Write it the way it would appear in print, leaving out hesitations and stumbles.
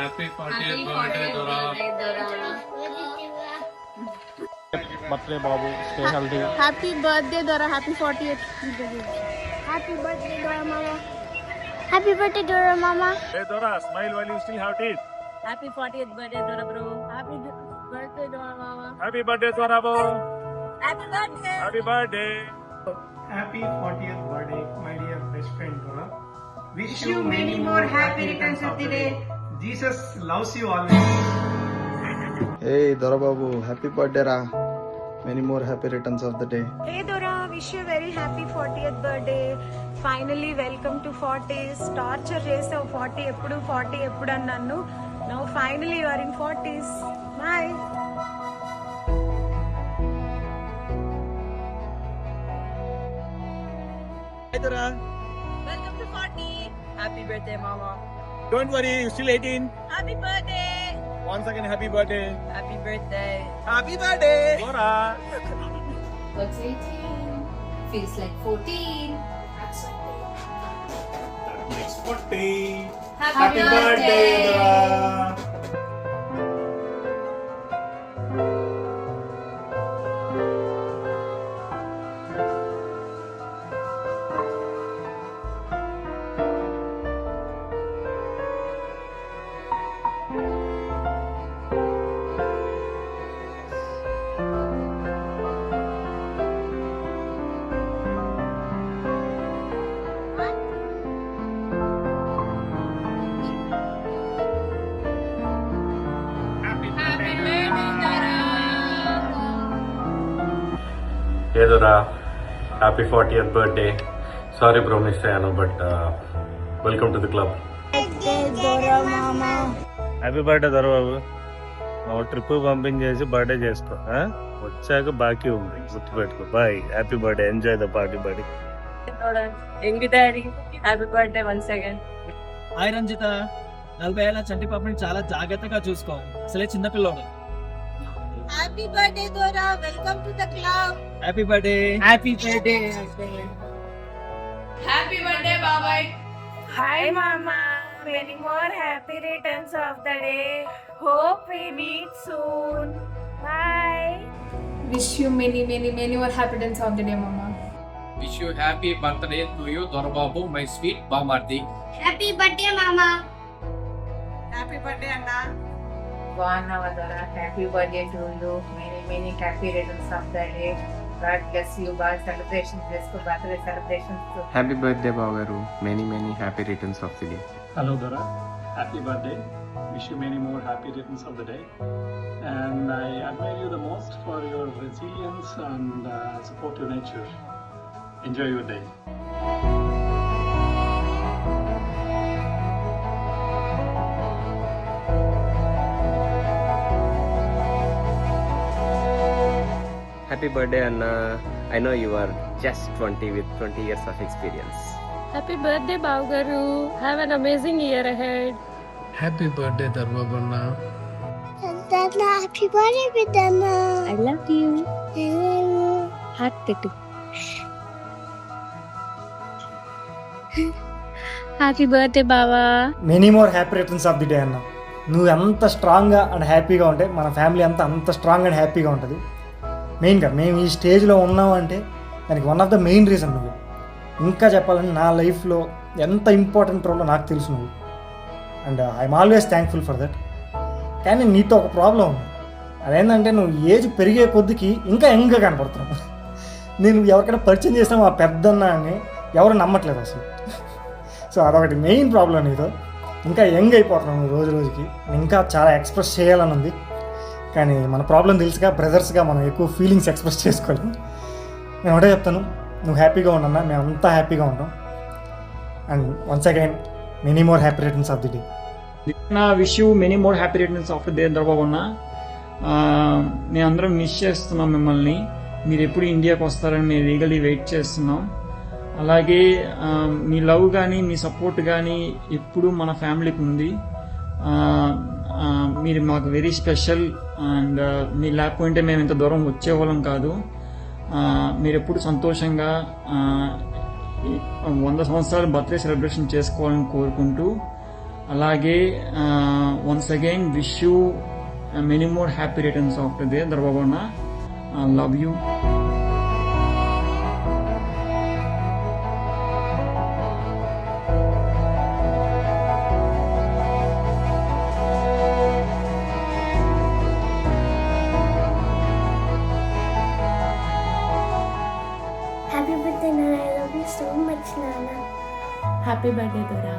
Happy 40th birthday, Dora. Birthday, Babu. Stay healthy. Happy birthday, Dora. Happy 40th. Happy birthday, Dora Mama. Happy birthday, Dora Mama. Hey, Dora, smile while you still have teeth. Happy 40th birthday, Dora bro. Happy birthday, Dora Mama. Happy birthday, Dora Babu. Happy birthday. Happy birthday. Happy 40th birthday, my dear best friend Dora. Wish you many more happy returns of the day. Jesus loves you always. Hey Dora Babu, happy birthday ra. Many more happy returns of the day. Hey Dora, wish you very happy 40th birthday. Finally welcome to 40s. Torture చేసావు 40 ఎప్పుడు 40 ఎప్పుడు అని నన్ను. Now finally you are in 40s. Bye. Hey, Dora. Welcome to 40. Happy birthday mama. Don't worry, you're still 18. Happy birthday. Once again, happy birthday. Happy birthday. Happy birthday. Dora. What's 18? Feels like 14. Next 40. Happy birthday, Dora. Hey Dora, happy 40th birthday. Sorry bro, miss ayano, but welcome to the club. Dora Mama. Happy birthday దొర బాబు. నువ్వు trip పంపించేసి birthday చేసుకో. వచ్చాక బాకీ ఉంది, గుర్తుపెట్టుకో. Bye, happy birthday, enjoy the party buddy. Engi daddy. Happy birthday once again. Hi Ranjitha, 40 ఏళ్ళ చంటి పాపని చాలా జాగ్రత్తగా చూసుకో, అసలే చిన్నపిల్లోడు. Happy birthday Dora. Welcome to the club. Happy birthday. Happy birthday. Happy birthday, Babai. Hi mama. Many more happy returns of the day. Hope we meet soon. Bye. Wish you many more happy returns of the day, Mama. Wish you happy birthday to you, Dora Babu, my sweet Bamardi. Happy birthday, Mama. Happy birthday Anna. Dora, happy birthday to you. Many happy returns of the day. God bless you. God celebrations, birthday celebrations. Happy birthday Bavaru. Many happy returns of the day. Hello Dora, happy birthday. Wish you many more happy returns of the day. And I admire you the most for your resilience and supportive nature. Enjoy your day. Happy birthday Anna. I know you are just 20 with 20 years of experience. Happy birthday, Bavgaru. Have an amazing year ahead. Happy birthday, Dora Babu. Dana, happy birthday, Dana. I love you. I love you. Heart tattoo. Happy birthday బావా. Many more happy returns of the day అన్న. నువ్వు ఎంత స్ట్రాంగ్గా and హ్యాపీగా ఉంటే మన family అంత strong and హ్యాపీగా ఉంటుంది. మెయిన్గా మేము ఈ స్టేజ్లో ఉన్నాము అంటే దానికి one of the main reason నువ్వు. ఇంకా చెప్పాలంటే నా లైఫ్లో ఎంత ఇంపార్టెంట్ రోల్లో నాకు తెలుసు నువ్వు. And I'm always thankful for that. కానీ నీతో ఒక ప్రాబ్లం ఉంది. అదేంటంటే నువ్వు ఏజ్ పెరిగే కొద్దికి ఇంకా యంగ్గా కనపడుతున్నావు. నేను ఎవరికైనా పరిచయం చేసినా మా పెద్దన్న అని ఎవరు నమ్మట్లేదు అసలు. సో అదొకటి మెయిన్ ప్రాబ్లం నీతో. ఇంకా యంగ్ అయిపోతున్నావు రోజు రోజుకి. ఇంకా చాలా ఎక్స్ప్రెస్ చేయాలని ఉంది, కానీ మన ప్రాబ్లం తెలుసుగా బ్రదర్స్గా మనం ఎక్కువ ఫీలింగ్స్ ఎక్స్ప్రెస్ చేసుకోలేము. నేను ఒకటే చెప్తాను, నువ్వు హ్యాపీగా ఉండన్నా మేమంతా హ్యాపీగా ఉంటాం. And once again many more happy returns of the day. నా wish you many more happy returns of the day Dorababu అన్న. మేమందరం మిస్ చేస్తున్నాం మిమ్మల్ని. మీరు ఎప్పుడు ఇండియాకి వస్తారని మేము ఈగలీ వెయిట్ చేస్తున్నాం. అలాగే మీ లవ్ కానీ మీ సపోర్ట్ కానీ ఎప్పుడు మన ఫ్యామిలీకి ఉంది. మీరు మాకు వెరీ స్పెషల్. అండ్ మీరు లేకపోతే మేము ఇంత దూరం వచ్చేవాళ్ళం కాదు. మీరు ఎప్పుడు సంతోషంగా 100 సంవత్సరాల బర్త్డే సెలబ్రేషన్ చేసుకోవాలని కోరుకుంటూ, అలాగే once again wish you many more happy returns of the day Dorababu అన్న. Love you. Happy birthday, Nana. I love you so much, Nana. Happy birthday, Dora.